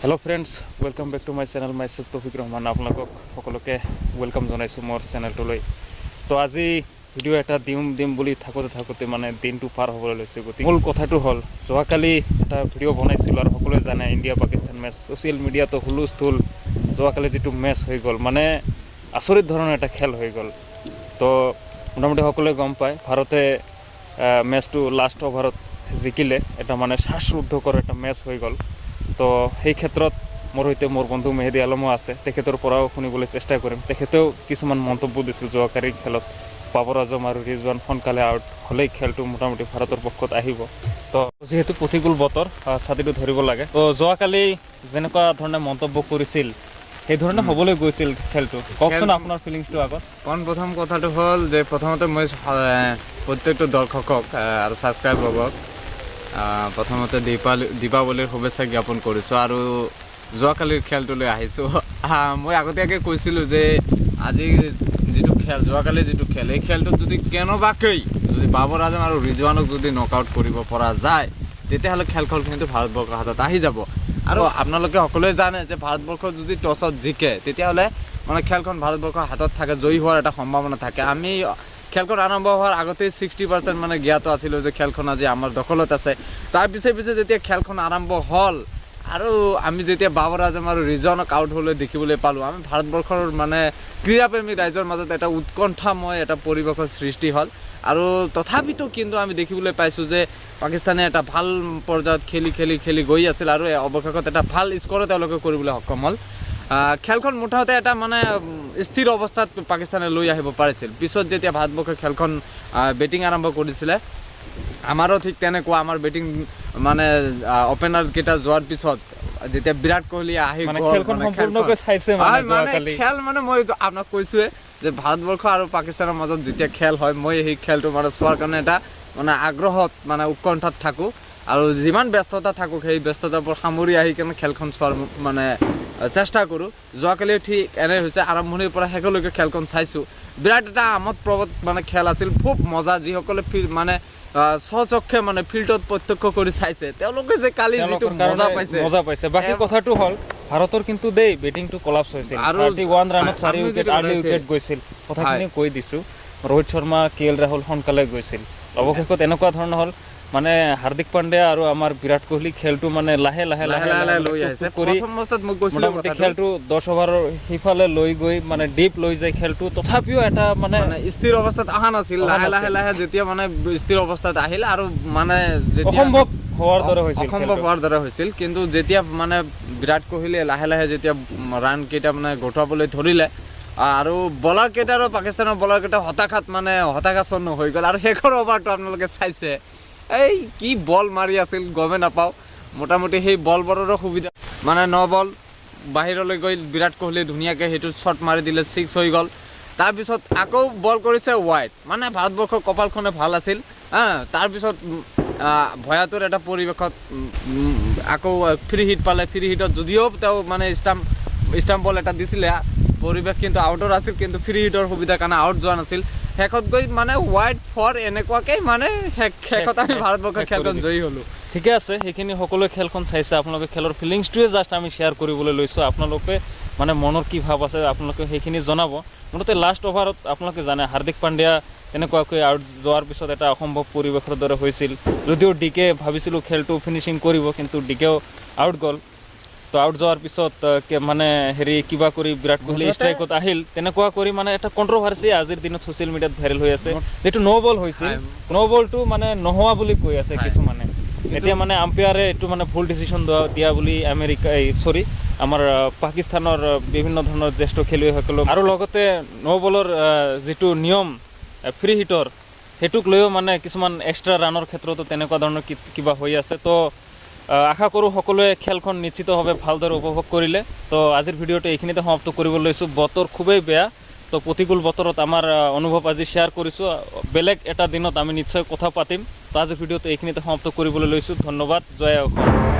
Hello' friends, welcome back to my channel. My chef Toufiq Rahman. আপোনালোকক সকলোকে welcome জনাইছোঁ মোৰ চেনেলটোলৈ। তো আজি ভিডিঅ' এটা দিম বুলি থাকোঁতে মানে দিনটো পাৰ হ'বলৈ লৈছে। গতিকে মূল কথাটো হ'ল, যোৱাকালি এটা ভিডিঅ' বনাইছিলোঁ আৰু সকলোৱে জানে ইণ্ডিয়া পাকিস্তান মেটচ ছ'চিয়েল মিডিয়াতো হুলস্থুল। যোৱাকালি যিটো মেটচ হৈ গ'ল, মানে আচৰিত ধৰণৰ এটা খেল হৈ গ'ল। তো মোটামুটি সকলোৱে গম পায় ভাৰতে মেটচটো লাষ্ট অভাৰত জিকিলে। এটা মানে শ্বাসৰুদ্ধকৰ এটা মেটচ হৈ গ'ল। তো সেই ক্ষেত্ৰত মোৰ সৈতে মোৰ বন্ধু মেহেদি আলমো আছে, তেখেতৰ পৰাও শুনিবলৈ চেষ্টা কৰিম। তেখেতেও কিছুমান মন্তব্য দিছিল যোৱাকালিৰ খেলত। বাবৰ আজম আৰু ৰিজৱান সোনকালে আউট হ'লেই খেলটো মোটামুটি ভাৰতৰ পক্ষত আহিব। তো যিহেতু প্ৰতিকূল বতৰ, ছাতিটো ধৰিব লাগে। তো যোৱাকালি যেনেকুৱা ধৰণে মন্তব্য কৰিছিল সেই ধৰণে হ'বলৈ গৈছিল খেলটো। কওকচোন আপোনাৰ ফিলিংছটো আগত। প্ৰথম কথাটো হ'ল যে প্ৰথমতে মই প্ৰত্যেকটো দৰ্শকক আৰু ছাবস্ক্ৰাইবাৰক প্ৰথমতে দীপাৱলীৰ শুভেচ্ছা জ্ঞাপন কৰিছোঁ আৰু যোৱাকালিৰ খেলটোলৈ আহিছোঁ। মই আগতীয়াকৈ কৈছিলোঁ যে আজি যিটো খেল, যোৱাকালি যিটো খেল, এই খেলটোত যদি কেনেবাকৈ যদি বাবৰ আজম আৰু ৰিজৱানক যদি নক আউট কৰিব পৰা যায়, তেতিয়াহ'লে খেলখন কিন্তু ভাৰতবৰ্ষৰ হাতত আহি যাব। আৰু আপোনালোকে সকলোৱে জানে যে ভাৰতবৰ্ষ যদি টছত জিকে, তেতিয়াহ'লে মানে খেলখন ভাৰতবৰ্ষৰ হাতত থাকে, জয়ী হোৱাৰ এটা সম্ভাৱনা থাকে। আমি খেলখন আৰম্ভ হোৱাৰ আগতেই 60% মানে জ্ঞাত আছিলোঁ যে খেলখন আজি আমাৰ দখলত আছে। তাৰ পিছে যেতিয়া খেলখন আৰম্ভ হ'ল আৰু আমি যেতিয়া বাবৰ আজম আৰু ৰিজৱানক আউট হ'লে দেখিবলৈ পালোঁ, আমি ভাৰতবৰ্ষৰ মানে ক্ৰীড়াপ্ৰেমী ৰাইজৰ মাজত এটা উৎকণ্ঠাময় এটা পৰিৱেশৰ সৃষ্টি হ'ল। আৰু তথাপিতো কিন্তু আমি দেখিবলৈ পাইছোঁ যে পাকিস্তানে এটা ভাল পৰ্যায়ত খেলি গৈ আছিল আৰু অৱশেষত এটা ভাল স্ক'ৰো তেওঁলোকে কৰিবলৈ সক্ষম হ'ল। খেলখন মুঠতে এটা মানে স্থিৰ অৱস্থাত পাকিস্তানে লৈ আহিব পাৰিছিল। পিছত যেতিয়া ভাৰতবৰ্ষই খেলখন বেটিং আৰম্ভ কৰিছিলে, আমাৰো ঠিক তেনেকুৱা। আমাৰ বেটিং মানে অপেনাৰকেইটা যোৱাৰ পিছত যেতিয়া বিৰাট কোহলি আহি খেল মানে মই আপোনাক কৈছোঁৱে যে ভাৰতবৰ্ষ আৰু পাকিস্তানৰ মাজত যেতিয়া খেল হয়, মই সেই খেলটো মানে চোৱাৰ কাৰণে এটা মানে আগ্ৰহত মানে উৎকণ্ঠাত থাকোঁ। আৰু যিমান ব্যস্ততা থাকক সেই ব্যস্ততাবোৰ সামৰি আহি কিনে খেলখন চোৱাৰ মানে চেষ্টা কৰোঁ। যোৱাকালি ঠিক এনে হৈছে, আৰম্ভণিৰ পৰা শেষলৈকে খেলখন চাইছোঁ। বিৰাট এটা আমোদপ্ৰদ মানে খেল আছিল, খুব মজা। যিসকলে মানে স্বচক্ষে মানে ফিল্ডত প্ৰত্যক্ষ কৰি চাইছে, তেওঁলোকে যে কালি যিটো মজা পাইছে। বাকী কথাটো হ'ল, ভাৰতৰ কিন্তু বেটিংটো কলাপছ হৈছিল আৰু 31 ৰানত 4 উইকেট আৰ্লি উইকেট গৈছিল। কথাখিনি কৈ দিছোঁ। ৰোহিত শৰ্মা, KL ৰাহুল সোনকালে গৈছিল। অৱশেষত এনেকুৱা ধৰণৰ হ'ল, মানে হাৰ্দিক পাণ্ডিয়া আৰু আমাৰ বিৰাট কোহলি খেলটো মানে লাহে লাহে লৈ আহিছে। প্ৰথম অৱস্থাত মই কৈছিলোঁ খেলটো 10 অভাৰৰ সিফালে লৈ গৈ মানে ডিপ লৈ যায় খেলটো, তথাপিও এটা মানে স্থিৰ অৱস্থাত অহা নাছিল। লাহে যেতিয়া মানে স্থিৰ অৱস্থাত আহিল আৰু মানে অসম্ভৱ হোৱাৰ দৰে হৈছিল। কিন্তু যেতিয়া মানে বিৰাট কোহলিয়ে লাহে যেতিয়া ৰান কেইটা মানে গোটাবলৈ ধৰিলে আৰু বলাৰ কেইটাৰো, পাকিস্তানৰ বলাৰ কেইটা হতাশাচ্ছন্ন হৈ গ'ল। আৰু শেষৰ অভাৰটো আপোনালোকে চাইছে, এই কি বল মাৰি আছিল গমে নাপাওঁ। মোটামুটি সেই বলবোৰৰো সুবিধা মানে 9 বল বাহিৰলৈ গৈ বিৰাট কোহলিয়ে ধুনীয়াকৈ সেইটো শ্বট মাৰি দিলে, 6 হৈ গ'ল। তাৰপিছত আকৌ বল কৰিছে ৱাইড। মানে ভাৰতবৰ্ষৰ কপালখনে ভাল আছিল। তাৰপিছত ভয়াতুৰ এটা পৰিৱেশত আকৌ ফ্ৰী হিট পালে। ফ্ৰী হিটত যদিও তেওঁ মানে ষ্টাম্প বল এটা দিছিলে, পৰিৱেশ কিন্তু আউটৰ আছিল, কিন্তু ফ্ৰী হিটৰ সুবিধাৰ কাৰণে আউট যোৱা নাছিল। শেষত গৈ মানে ৱাইড ফৰ এনেকুৱাকৈ মানে শেষত আমি ভাৰতবৰ্ষৰ খেলখন জয়ী হ'লোঁ। ঠিকে আছে, সেইখিনি সকলোৱে খেলখন চাইছে। আপোনালোকে খেলৰ ফিলিংছটোৱে জাষ্ট আমি শ্বেয়াৰ কৰিবলৈ লৈছোঁ। আপোনালোকে মানে মনৰ কি ভাৱ আছে আপোনালোকে সেইখিনি জনাব। মুঠতে লাষ্ট অভাৰত আপোনালোকে জানে হাৰ্দিক পাণ্ডিয়া এনেকুৱাকৈ আউট যোৱাৰ পিছত এটা অসম্ভৱ পৰিৱেশৰ দৰে হৈছিল। যদিও ডিকে ভাবিছিলোঁ খেলটো ফিনিচিং কৰিব, কিন্তু ডিকেও আউট গ'ল। তো আউট যোৱাৰ পিছত মানে কিবা কৰি বিৰাট কোহলি ষ্ট্ৰাইকত আহিল। তেনেকুৱা কৰি মানে এটা কণ্ট্ৰভাৰ্চি আজিৰ দিনত ছ'চিয়েল মিডিয়াত ভাইৰেল হৈ আছে। যিটো ন' বল হৈছিল, ন' বলটো মানে নোহোৱা বুলি কৈ আছে কিছুমানে। এতিয়া মানে আম্পায়াৰে এইটো মানে ভুল ডিচিশ্যন দিয়া বুলি আমাৰ পাকিস্তানৰ বিভিন্ন ধৰণৰ জ্যেষ্ঠ খেলুৱৈসকলক আৰু লগতে ন' বলৰ যিটো নিয়ম ফ্ৰী হিটৰ, সেইটোক লৈও মানে কিছুমান এক্সট্ৰা ৰানৰ ক্ষেত্ৰতো তেনেকুৱা ধৰণৰ কিবা হৈ আছে। তো আশা কৰোঁ সকলোৱে খেলখন নিশ্চিতভাৱে ভালদৰে উপভোগ কৰিলে। তো আজিৰ ভিডিঅ'টো এইখিনিতে সমাপ্ত কৰিব লৈছোঁ। বতৰ খুবেই বেয়া, তো প্ৰতিকূল বতৰত আমাৰ অনুভৱ আজি শ্বেয়াৰ কৰিছোঁ। বেলেগ এটা দিনত আমি নিশ্চয় কথা পাতিম। তো আজিৰ ভিডিঅ'টো এইখিনিতে সমাপ্ত কৰিবলৈ লৈছোঁ। ধন্যবাদ। জয় অসম।